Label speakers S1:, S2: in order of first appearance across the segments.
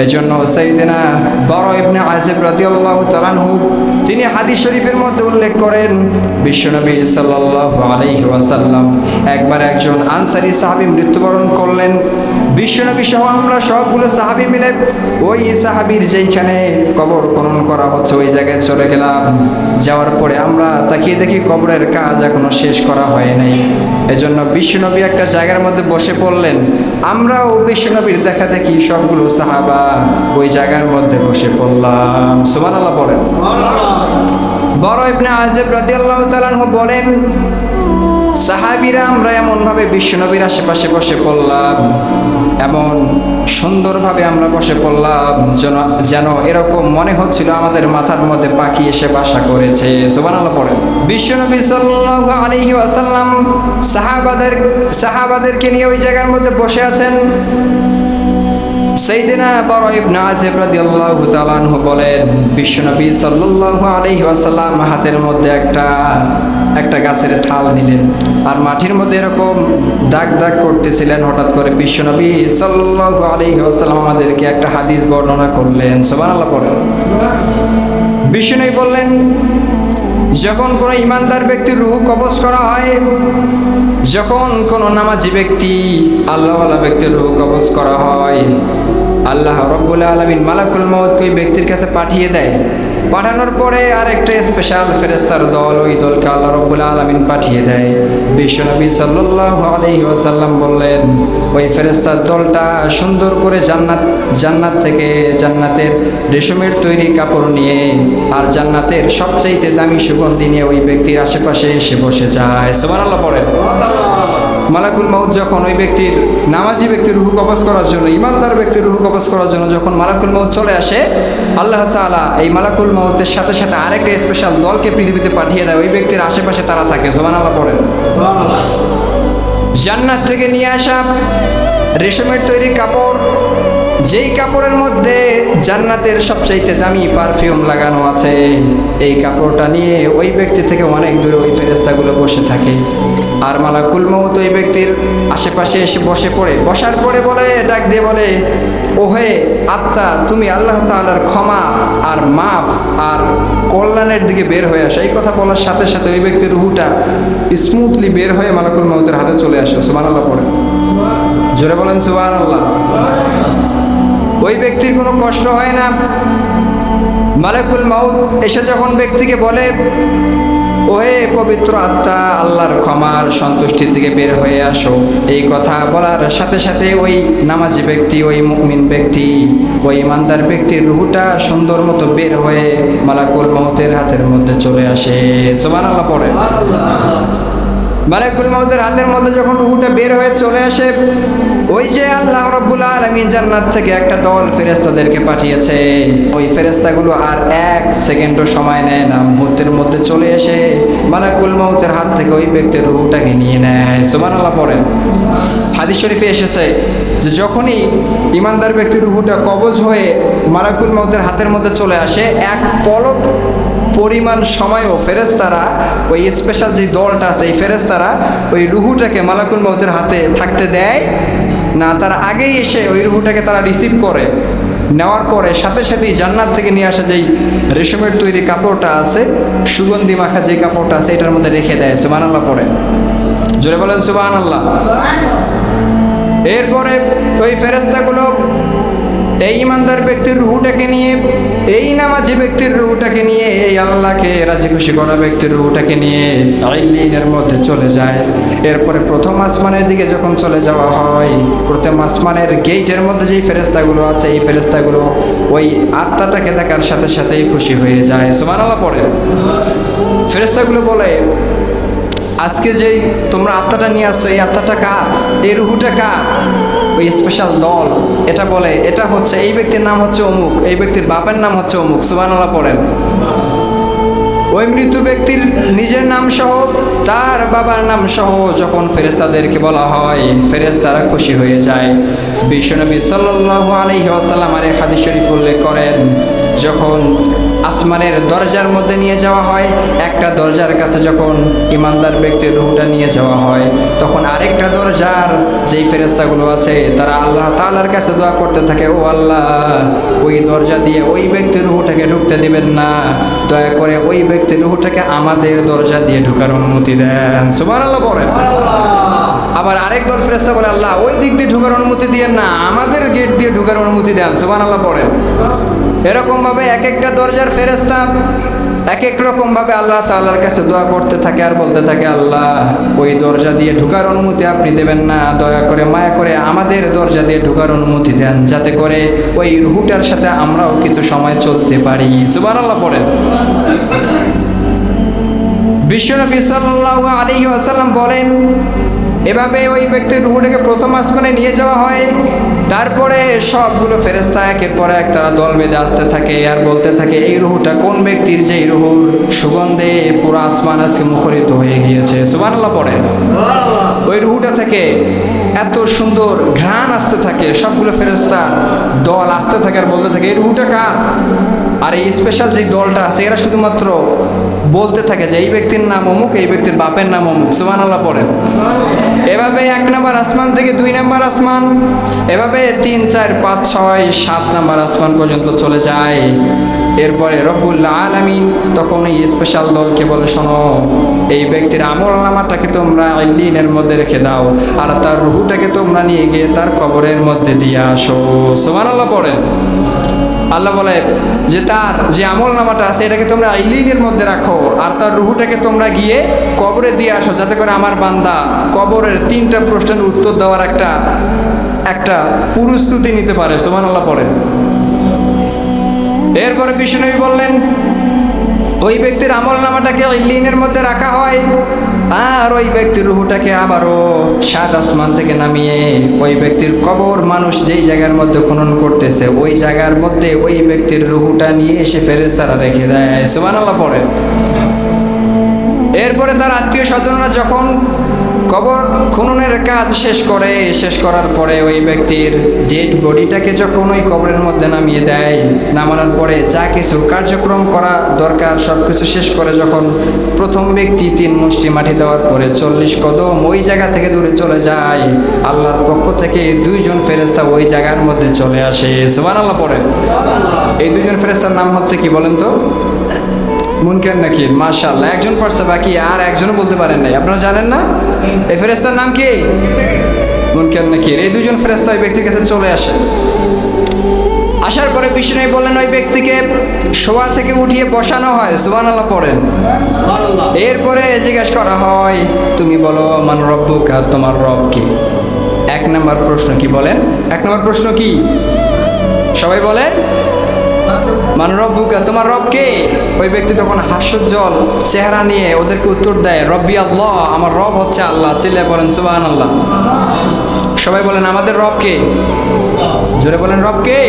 S1: এজন্য সাইয়েদনা বারা ইবনে আযিব রাদিয়াল্লাহু তাআলা আনহু তিনি হাদিস শরীফের মধ্যে উল্লেখ করেন, বিশ্বনবী সাল্লাল্লাহু আলাইহি ওয়াসাল্লাম একবার একজন আনসারী সাহাবী মৃত্যুবরণ করলেন। বিশ্বনবী সহ আমরা সবগুলো সাহাবী মিলে ওই সাহাবীর যেইখানে কবর খনন করা হচ্ছে ওই জায়গায় চলে গেলাম। যাওয়ার পরে আমরা তাকিয়ে দেখি কবরের কাজ এখনো শেষ করা হয় নাই। এজন্য বিশ্বনবী একটা জায়গার মধ্যে বসে পড়লেন। আমরাও বিশ্বনবীর দেখা দেখি সবগুলো সাহাবা ওই জায়গার মধ্যে বসে পড়লাম। সুবহানাল্লাহ বলেন। বারা ইবনে আযিব রাদিয়াল্লাহু তাআলা আনহু বলেন, সাহাবীরা আমরা এমনভাবে বিশ্বনবীর আশেপাশে বসে পড়লাম, এমন সুন্দরভাবে আমরা বসে পড়লাম যেন এরকম মনে হচ্ছিল আমাদের মাথার মধ্যে পাখি এসে বাসা করেছে। সুবহানাল্লাহ পড়েন। বিশ্বনবী সাল্লাল্লাহু আলাইহি ওয়াসাল্লাম সাহাবাদেরকে নিয়ে ওই জায়গার মধ্যে বসে আছেন। সাইয়েদনা বারা ইবনে আযিব রাদিয়াল্লাহু তাআলা আনহু বলেন, বিশ্বনবী সাল্লাল্লাহু আলাইহি ওয়াসাল্লাম হাতের মধ্যে একটা গাছের ঠাল নিলেন আর মাটির মধ্যে এরকম দাগ দাগ করতেছিলেন। হঠাৎ করে বিশ্বনবী সাল্লাল্লাহু আলাইহি ওয়াসাল্লাম আমাদেরকে একটা হাদিস বর্ণনা করলেন। সুবহানাল্লাহ পড়েন। বিশ্বনবী বললেন, যখন কোনো ইমানদার ব্যক্তির রূহ কবজ করা হয়, যখন কোনো নামাজি ব্যক্তি আল্লাহওয়ালা ব্যক্তির রূহ কবজ করা হয়, আল্লাহ রাব্বুল আলামিন মালাকুল মউতকে ওই ব্যক্তির কাছে পাঠিয়ে দেয়। পাঠানোর পরে আরেকটা স্পেশাল ফেরেশতার দল, ওই দলকে আল্লাহ রাব্বুল আলামিন পাঠিয়ে দেয়। বিশ্বনবী সাল্লাল্লাহু আলাইহি ওয়াসাল্লাম বললেন, ওই ফেরেশতার দলটা সুন্দর করে জান্নাত থেকে জান্নাতের রেশমের তৈরি কাপড় নিয়ে আর জান্নাতের সবচাইতে দামি সুগন্ধি নিয়ে ওই ব্যক্তির আশেপাশে এসে বসে যায়। সুবহানাল্লাহ পড়েন। মালাকুল মউত যখন ওই ব্যক্তির নামাজি ব্যক্তির রূহ কবজ করার জন্য, ইমানদার ব্যক্তির রূহ কবজ করার জন্য যখন মালাকুল মউত চলে আসে, আল্লাহ তাআলা এই মালাকুল মউতের সাথে সাথে আরেকটা স্পেশাল দলকে পৃথিবীতে পাঠিয়ে দেয়। ওই ব্যক্তির আশেপাশে তারা থাকে। সুবহানাল্লাহ পড়েন। জান্নাত থেকে নিয়ে আসা রেশমের তৈরি কাপড়, যেই কাপড়ের মধ্যে জান্নাতের সবচাইতে দামি পারফিউম লাগানো আছে, এই কাপড়টা নিয়ে ওই ব্যক্তি থেকে অনেক দূরে ওই ফেরেশতাগুলো বসে থাকে। আর মালাকুল মউত ওই ব্যক্তির আশেপাশে এসে বসে পড়ে। বসার পরে বলে, ডাক দিয়ে বলে, ওহে আত্মা, তুমি আল্লাহ তাআলার ক্ষমা আর মাফ আর কল্যাণের দিকে বের হয়ে আসো। এই কথা বলার সাথে সাথে ওই ব্যক্তির রুহটা স্মুথলি বের হয়ে মালাকুল মউতের হাতে চলে আসে। সুবহানাল্লাহ পড়ে। জোরে বলেন সুবহানাল্লাহ। ওই ব্যক্তির কোনো কষ্ট হয় না। মালাকুল মউত এসে যখন ব্যক্তিকে বলে, ওহে পবিত্র আত্মা, আল্লাহর ক্ষমার সন্তুষ্টির দিকে বের হয়ে আসো, এই কথা বলার সাথে সাথে ওই নামাজি ব্যক্তি, ওই মুমিন ব্যক্তি, ওই ইমানদার ব্যক্তির রুহটা সুন্দর মতো বের হয়ে মালাকুল মউতের হাতের মধ্যে চলে আসে। সুবহানাল্লাহ পড়ে। মালাকুল মউতের হাতের মধ্যে যখন রুহটা বের হয়ে চলে আসে, ওই যে আল্লাহ রাব্বুল আলামিন জান্নাত থেকে একটা দল ফেরেশতাদেরকে পাঠিয়েছে, ওই ফেরেশতাগুলো আর এক সেকেন্ডও সময় নেয় না, মুহূর্তের মধ্যে চলে এসে মালাকুল মউতের হাত থেকে ওই ব্যক্তির রুহটাকে নিয়ে নেয়। সুবহানাল্লাহ পড়েন। হাদিস শরীফে এসেছে যে যখনই ইমানদার ব্যক্তির রুহটা কবজ হয়ে মালাকুল মউতের হাতের মধ্যে চলে আসে, এক পলক পরিমাণ সময়ও ফেরেশতারা, ওই স্পেশাল যে দলটা আছে, এই ফেরেশতারা ওই রুহুটাকে মালাকুল মউতের হাতে থাকতে দেয় না। তারা আগেই এসে ওই রুহুটাকে তারা রিসিভ করে। নেওয়ার পরে সাথে সাথেই জান্নাত থেকে নিয়ে আসা যেই রেশমের তৈরি কাপড়টা আছে, সুগন্ধি মাখা যেই কাপড়টা আছে, এটার মধ্যে রেখে দেয়। সুবহানাল্লাহ পড়ে। জোরে বলেন সুবহানাল্লাহ। এরপরে ওই ফেরেশতাগুলো এই ইমানদার ব্যক্তির রুহটাকে নিয়ে, এই নামাজি ব্যক্তির রুহটাকে নিয়ে, এই আল্লাহকে রাজি খুশি করা ব্যক্তির রুহটাকে নিয়ে ইল্লিনের মধ্যে চলে যায়। এরপরে প্রথম আসমানের দিকে যখন চলে যাওয়া হয়, প্রথম আসমানের গেটের মধ্যে যেই ফেরেশতাগুলো আছে, এই ফেরেশতাগুলো ওই আত্মাটাকে দেখার সাথে সাথেই খুশি হয়ে যায়। সুবহানাল্লাহ পড়ে। ফেরেশতাগুলো বলে, আজকে যেই তোমরা আত্মাটা নিয়ে আসছো, এই আত্মাটা কার? এই রুহুটা কার? ওই স্পেশাল দল এটা বলে, এটা হচ্ছে এই ব্যক্তির নাম হচ্ছে অমুক, এই ব্যক্তির বাপের নাম হচ্ছে অমুক। সুবহানাল্লাহ পড়েন। ওই মৃত ব্যক্তির নিজের নাম সহ তার বাবার নাম সহ যখন ফেরেশতাদেরকে বলা হয়, ফেরেশতারা খুশি হয়ে যায়। বিশ্বনবী সাল্লাল্লাহু আলাইহি ওয়াসাল্লাম আর হাদিস শরীফ উল্লেখ করেন, যখন আসমানের দরজার মধ্যে নিয়ে যাওয়া হয়। একটা দরজার কাছে যখন ইমানদার ব্যক্তির রূহটা নিয়ে যাওয়া হয়, তখন আরেকটা দরজার যেই ফেরেশতাগুলো আছে তারা আল্লাহ তাআলার কাছে দোয়া করতে থাকে, ও আল্লাহ, ওই দরজা দিয়ে ওই ব্যক্তির রূহটাকে ঢুকতে দিবেন না, দয়া করে ওই ব্যক্তির রূহটাকে আমাদের দরজা দিয়ে ঢোকার অনুমতি দেন। সুবহানাল্লাহ বলেন। আবার আরেক দল ফেরেশতা বলে, আল্লাহ, ওই দিক দিয়ে ঢোকার অনুমতি দিয়েন না, আমাদের গেট দিয়ে ঢোকার অনুমতি দেন। সুবহানাল্লাহ পড়েন। এরকম ভাবে এক একটা দরজার ফেরেশতা এক এক রকম ভাবে আল্লাহ তাআলার কাছে দোয়া করতে থাকে আর বলতে থাকে, আল্লাহ, ওই দরজা দিয়ে ঢোকার অনুমতি আপনি দেবেন না, দয়া করে মায়া করে আমাদের দরজা দিয়ে ঢোকার অনুমতি দেন, যাতে করে ওই রূহটার সাথে আমরাও কিছু সময় চলতে পারি। সুবহানাল্লাহ পড়েন। বিশ্বনবী সাল্লাল্লাহু আলাইহি ওয়াসাল্লাম বলেন, এভাবে ওই ব্যক্তির রূহটাকে প্রথম আসমানে নিয়ে যাওয়া হয়। তারপরে সবগুলো ফেরেশতা একের পর এক তারা দল বেঁধে আসতে থাকে আর বলতে থাকে, এই রূহটা কোন ব্যক্তির, যে এই রূহুর সুগন্ধে পুরো আসমান আজকে মুখরিত হয়ে গিয়েছে। সুবহানাল্লাহ পড়েন। ওই রূহটা থেকে এত সুন্দর ঘ্রাণ আসতে থাকে, সবগুলো ফেরেশতার দল আসতে থাকে আর বলতে থাকে, এই রূহটা কার? আর এই স্পেশাল যে দলটা আছে এরা শুধুমাত্র বলতে থাকে যে এই ব্যক্তির নাম অমুক, এই ব্যক্তির বাপের নাম অমুক। সুবহানাল্লাহ পড়েন। এভাবে 1 নম্বর আসমান থেকে 2 নম্বর আসমান, এভাবে 3, 4, 5, 6, 7 নম্বর আসমান পর্যন্ত চলে যায়। এরপরে রব্বুল আলামিন তখন এই স্পেশাল দলকে বলে, শোনো, এই ব্যক্তির আমলনামাটাকে তোমরা ইল্লিনের মধ্যে রেখে দাও আর তার রূহটাকে তোমরা নিয়ে গিয়ে তার কবরের মধ্যে দিয়ে আসো। সুবহানাল্লাহ পড়েন। আল্লাহ বলে যে তার যে আমল নামাটা আছে এটাকে তোমরা ইল্লিনের মধ্যে রাখো আর তার রূহটাকে তোমরা গিয়ে কবরে দিয়ে আসো, যাতে করে আমার বান্দা কবরের 3টা প্রশ্নের উত্তর দেওয়ার একটা প্রস্তুতি নিতে পারে। সুবহানাল্লাহ পড়েন। এরপরে বিশ্বনবী বললেন, ওই ব্যক্তির আমল নামাটাকে ইল্লিনের মধ্যে রাখা হয় আর ওই ব্যক্তির রূহটাকে আবারও 7 আসমান থেকে নামিয়ে ওই ব্যক্তির কবর মানুষ যেই জায়গার মধ্যে খনন করতেছে ওই জায়গার মধ্যে ওই ব্যক্তির রূহটা নিয়ে এসে ফেরেশতারা রেখে দেয়। সুবহানাল্লাহ পড়ে। এরপরে তার আত্মীয় স্বজনরা যখন কবর খননের কাজ শেষ করার পরে ওই ব্যক্তির ডেড বডিটাকে যখন ওই কবরের মধ্যে নামিয়ে দেয়, নামানোর পরে যা কিছু কার্যক্রম করা দরকার সব কিছু শেষ করে যখন প্রথম ব্যক্তি 3 মুষ্টি মাটি দেওয়ার পরে 40 কদম ওই জায়গা থেকে দূরে চলে যায়, আল্লাহর পক্ষ থেকে 2 জন ফেরেশতা ওই জায়গার মধ্যে চলে আসে। সুবহানাল্লাহ পড়ে। এই 2 জন ফেরেশতার নাম হচ্ছে কি বলেন তো? মুনকার নাকির। মাশাআল্লাহ, একজন পারছে, বাকি আর একজনও বলতে পারেন নাই। আপনারা জানেন না এই ফেরেশতার নাম কি? মুনকার নাকির। এই 2 জন ফেরেশতা ওই ব্যক্তির কাছে চলে আসে। আসার পরে বিষ্ণু বললেন, ওই ব্যক্তিকে শোয়া থেকে উঠিয়ে বসানো হয়। সুবহানাল্লাহ পড়েন। এরপরে জিজ্ঞেস করা হয়, তুমি বলো মান রব্বুকা, তোমার রব কি? 1 নম্বর প্রশ্ন কি বলেন? 1 নম্বর প্রশ্ন কি? সবাই বলে মান রব্বুকা, তোমার রব কে? ওই ব্যক্তি তখন হাস্যোজ্জ্বল চেহারা নিয়ে ওদেরকে উত্তর দেয়, রব্বি আল্লাহ, আমার রব হচ্ছে আল্লাহ। চিল্লায় বলেন সুবহানাল্লাহ। সবাই বলেন আমাদের রব কে? জোরে বলেন রব কে?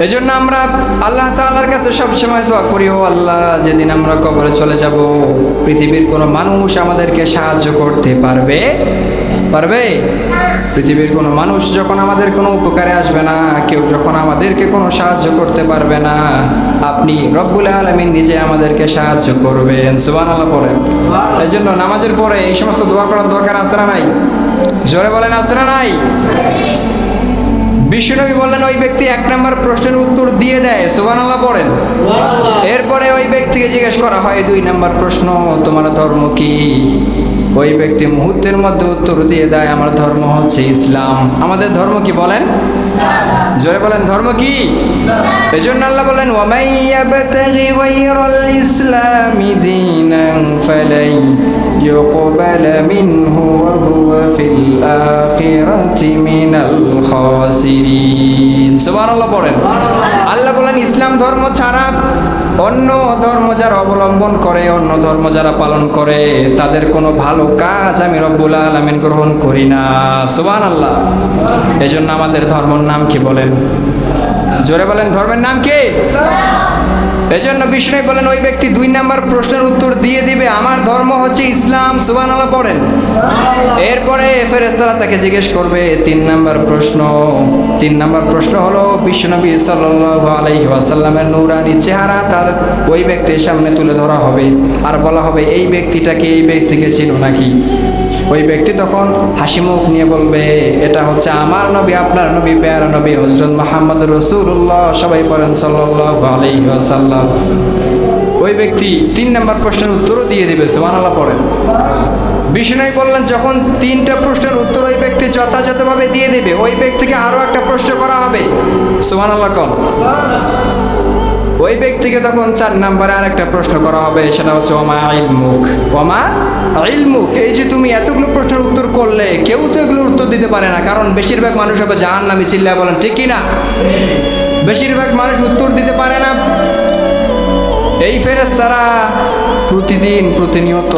S1: এজন্য আমরা আল্লাহ তাআলার কাছে সবসময় দোয়া করি, ও আল্লাহ, যেদিন আমরা কবরে চলে যাব পৃথিবীর কোনো মানুষ আমাদেরকে সাহায্য করতে পারবে? পৃথিবীর কোনো মানুষ যখন আমাদের কোনো উপকারে আসবে না, কেউ যখন আমাদেরকে কোনো সাহায্য করতে পারবে না, আপনি রব্বুল আলামিন নিজে আমাদেরকে সাহায্য করবেন। সুবহানাল্লাহ পড়েন। এই জন্য নামাজের পরে এই সমস্ত দোয়া করার দরকার আছে না নাই? জোরে বলেন আছে না নাই? বিশ্বনবী বললেন, ওই ব্যক্তি 1 নম্বর প্রশ্নের উত্তর দিয়ে দেয়। সুবহানাল্লাহ পড়েন। এরপরে ওই ব্যক্তিকে জিজ্ঞেস করা হয় 2 নম্বর প্রশ্ন, তোমার ধর্ম কি? ওই ব্যক্তি মুহূর্তের মধ্যে উত্তর দিয়ে দেয়, আমার ধর্ম হচ্ছে ইসলাম। আমাদের ধর্ম কি বলেন? জোরে বলেন ধর্ম কি? এজন্য আল্লাহ বলেন, ওয়া মান ইয়াবতাগি গায়রাল ইসলামি দীনান ফালাই ইউকবাল মিনহু ওয়া হুয়া ফিল আখিরাতি মিনাল খাসিরিন। সুবহানাল্লাহ পড়েন। আল্লাহ বলেন, ইসলাম ধর্ম ছাড়া অন্য ধর্ম যারা অবলম্বন করে, অন্য ধর্ম যারা পালন করে, তাদের কোনো ভালো কাজ আমি রব্বুল আলামিন গ্রহণ করি না। সুবহানাল্লাহ। এজন্য আমাদের ধর্মের নাম কি বলেন? জোরে বলেন ধর্মের নাম কি? এজন্য বিষ্ণু বলেন ওই ব্যক্তি 2 নাম্বার প্রশ্নের উত্তর দিয়ে দিবে, আমার ধর্ম হচ্ছে ইসলাম, সুবহানাল্লাহ পড়েন। এরপরে ফেরেশতারা তাকে জিজ্ঞেস করবে 3 নাম্বার প্রশ্ন। 3 নাম্বার প্রশ্ন হলো বিশ্বনবী সাল্লাল্লাহু আলাইহি ওয়াসাল্লামের নূরানি চেহারা তার ওই ব্যক্তির সামনে তুলে ধরা হবে, আর বলা হবে এই ব্যক্তিটাকে, এই ব্যক্তিকে চিনো নাকি? ওই ব্যক্তি তখন হাসি মুখ নিয়ে বলবে এটা হচ্ছে আমার নবী, আপনার নবী, প্যারা নবী হযরত মুহাম্মদ রাসূলুল্লাহ, সবাই পড়েন সাল্লাল্লাহু আলাইহি ওয়াসাল্লাম। ওই ব্যক্তি 3 নাম্বার প্রশ্নের উত্তরও দিয়ে দিবে, সুবহানাল্লাহ পড়েন। বিষ্ণু বললেন যখন 3টা প্রশ্নের উত্তর ওই ব্যক্তি যথাযথভাবে দিয়ে দেবে, ওই ব্যক্তিকে আরো একটা প্রশ্ন করা হবে, সুবহানাল্লাহ কোন। ওই ব্যক্তিকে তখন 4 নম্বরে আরেকটা প্রশ্ন করা হবে, সেটা হচ্ছে ওমা ইলমুক, ওমা ইলমুক। এই যে তুমি এতগুলো প্রশ্নের উত্তর করলে, কেউ তো এগুলোর উত্তর দিতে পারে না, কারণ বেশিরভাগ মানুষ হবে জাহান্নামী, চিল্লায় বলেন ঠিক কি না? বেশিরভাগ মানুষ উত্তর দিতে পারে না। এই ফেরেশতারা প্রতিদিন প্রতিনিয়ত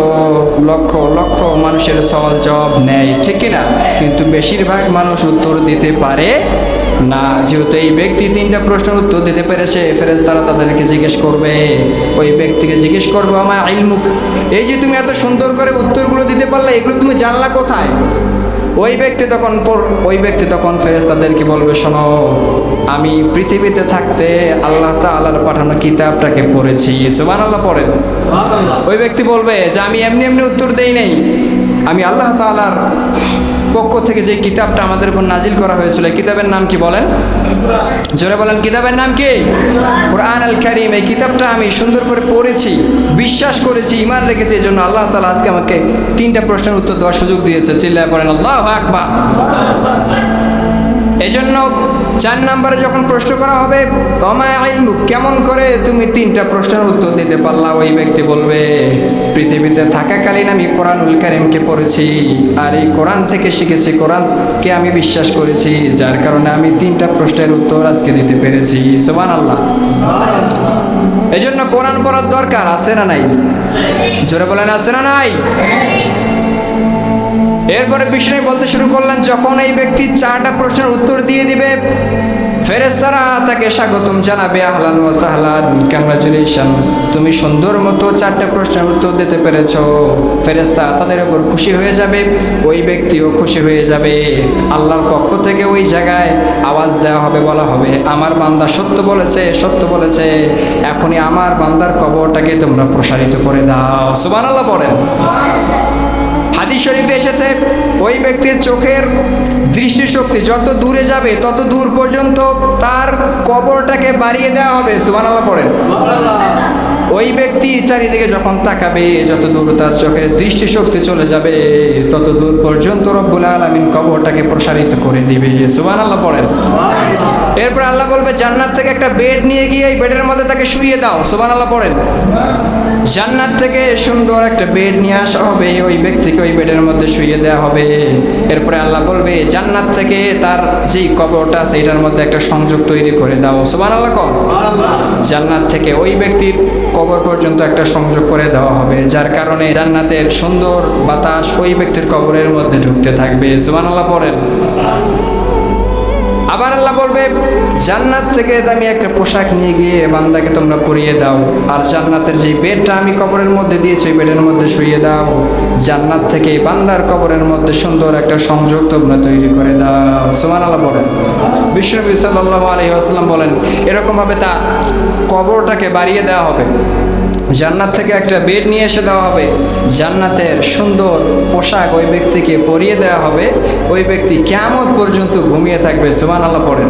S1: লক্ষ লক্ষ মানুষের সওয়াল জবাব নেয়, ঠিক কি না? কিন্তু বেশিরভাগ মানুষ উত্তর দিতে পারে না। যেহেতু এই ব্যক্তি 3টা প্রশ্নের উত্তর দিতে পেরেছে, ফেরেশতারা তাদেরকে জিজ্ঞেস করবে, ওই ব্যক্তিকে জিজ্ঞেস করবে ওমা ইলমুক, এই যে তুমি এত সুন্দর করে উত্তরগুলো দিতে পারলে, এগুলো তুমি জানলা কোথায়? ওই ব্যক্তি তখন ফেরেশতাদেরকে বলবে শোনো, আমি পৃথিবীতে থাকতে আল্লাহ তাআলার পাঠানো কিতাবটাকে পড়েছি, সুবহানাল্লাহ পড়েন। ওই ব্যক্তি বলবে যে আমি এমনি এমনি উত্তর দেই নাই, আমি আল্লাহ তাআলার পক্ষ থেকে যে কিতাবটা আমাদের উপর নাজিল করা হয়েছিল, এই কিতাবের নাম কি বলেন? জোরে বলেন, কিতাবের নাম কি? কুরআন আল কারীম। এই কিতাবটা আমি সুন্দর করে পড়েছি, বিশ্বাস করেছি, ঈমান রেখেছি, এই জন্য আল্লাহ তাআলা আজকে আমাকে 3টা প্রশ্নের উত্তর দেওয়ার সুযোগ দিয়েছে, চিল্লায় পড়েন আল্লাহু আকবার। এজন্য 4 নম্বরে যখন প্রশ্ন করা হবে ওমা ইলমুক, কেমন করে তুমি 3টা প্রশ্নের উত্তর দিতে পারলা, ওই ব্যক্তি বলবে পৃথিবীতে থাকাকালীন আমি কোরআনুল কারীমকে পড়েছি, আর এই কোরআন থেকে শিখেছি, কোরআনকে আমি বিশ্বাস করেছি, যার কারণে আমি 3টা প্রশ্নের উত্তর আজকে দিতে পেরেছি, সুবহানাল্লাহ। এজন্য কোরআন পড়ার দরকার আছে না নাই? জোরে বলেন আছে না নাই? এরপরে বিষ্ণু বলতে শুরু করলেন যখন এই ব্যক্তি 4টা প্রশ্নের উত্তর দিয়ে দিবে, ফেরেশতারা তাকে স্বাগতম জানাবে, আহলান ওয়া সাহলান, কংগ্রাচুলেশন, তুমি সুন্দর মতো 4টা প্রশ্নের উত্তর দিতে পেরেছো। ফেরেশতা তাদের উপর খুশি হয়ে যাবে, ওই ব্যক্তিও খুশি হয়ে যাবে। আল্লাহর পক্ষ থেকে ওই জায়গায় আওয়াজ দেওয়া হবে, বলা হবে আমার বান্দা সত্য বলেছে, সত্য বলেছে, এখনই আমার বান্দার কবরটাকে তোমরা প্রসারিত করে দাও, সুবহানাল্লাহ পড়েন। হাদিস শরীফে এসেছে ওই ব্যক্তির চোখের দৃষ্টিশক্তি যত দূরে যাবে তত দূর পর্যন্ত তার কবরটাকে বাড়িয়ে দেওয়া হবে, সুবহানাল্লাহ পড়েন। ওই ব্যক্তি চারিদিকে যখন তাকাবে, যত দূর তার চোখের দৃষ্টিশক্তি চলে যাবে তত দূর পর্যন্ত রব্বুল আলামিন কবরটাকে প্রসারিত করে দিবে, সুবহানাল্লাহ পড়েন। এরপর আল্লাহ বলবে জান্নাত থেকে একটা বেড নিয়ে গিয়ে এই বেডের মধ্যে তাকে শুইয়ে দাও, সুবহানাল্লাহ পড়েন। জান্নাত থেকে সুন্দর একটা বেড নিয়ে আসা হবে, ওই ব্যক্তিকে ওই বেডের মধ্যে শুইয়ে দেওয়া হবে। এরপরে আল্লাহ বলবে জান্নাত থেকে তার যেই কবরটা আছে এটার মধ্যে একটা সংযোগ তৈরি করে দাও, সুবহানাল্লাহ কর। জান্নাত থেকে ওই ব্যক্তির কবর পর্যন্ত একটা সংযোগ করে দেওয়া হবে, যার কারণে জান্নাতের সুন্দর বাতাস ওই ব্যক্তির কবরের মধ্যে ঢুকতে থাকবে, সুবহানাল্লাহ পড়েন। আবার আল্লাহ বলবে জান্নাত থেকে দামি একটা পোশাক নিয়ে গিয়ে বান্দাকে তোমরা পরিয়ে দাও, আর জান্নাতের যে বেডটা আমি কবরের মধ্যে দিয়েছি ওই বেডের মধ্যে শুইয়ে দাও। জান্নাত থেকে বান্দার কবরের মধ্যে সুন্দর একটা সংযোগ তোমরা তৈরি করে দাও, সুবহানাল্লাহ বলেন। বিশ্বনবী সাল্লাল্লাহু আলাইহি ওয়াসাল্লাম বলেন এরকমভাবে তার কবরটাকে বাড়িয়ে দেওয়া হবে, জান্নাত থেকে একটা বেড নিয়ে এসে দেওয়া হবে, জান্নাতের সুন্দর পোশাক ওই ব্যক্তিকে পরিয়ে দেওয়া হবে, ওই ব্যক্তি কিয়ামত পর্যন্ত ঘুমিয়ে থাকবে, সুবহানাল্লাহ পড়েন।